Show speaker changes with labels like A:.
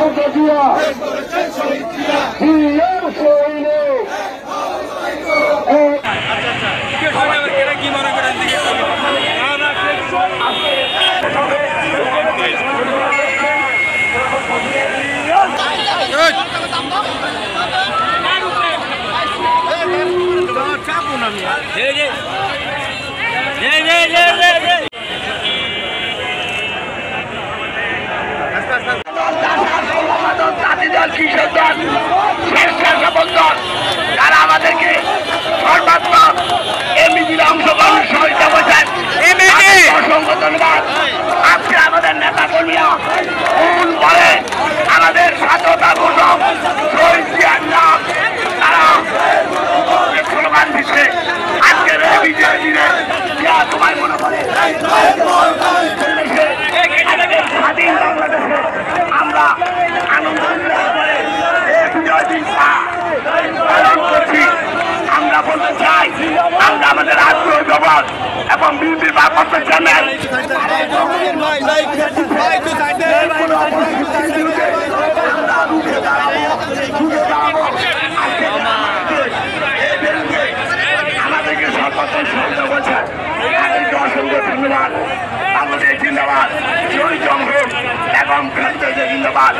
A: খালেদা জিয়া জিয়ার সৈনিক।
B: কি মনে করেন
A: তারা আমাদেরকে সর্বাত্মক এই মিছিলে অংশগ্রহণের সহায়তা করছেন। অসংখ্য ধন্যবাদ। আজকে আমাদের নেতা কর্মীরা বলে আমাদের স্বাধীনতা ঘোষক শহীদ জিয়ার নাম তারা স্লোগান দিচ্ছে। আজকের এই বিজয় দিনে সবাই মনে করে স্বাধীন বাংলাদেশে আমরা আনন্দ করে বিজয় দিন পালন করছি। আমরা বলতে চাই আমরা আমাদের আগ্রহ জবাব এবং বিএনপির ভারপ্রাপ্ত চেয়ারম্যান আমাদেরকে সর্বোচ্চ সহযোগিতা করছেন। তাদেরকে অসংখ্য ধন্যবাদ। বাংলাদেশ জিন্দাবাদ, শহীদ জমহুর এবং জিন্দাবাদ।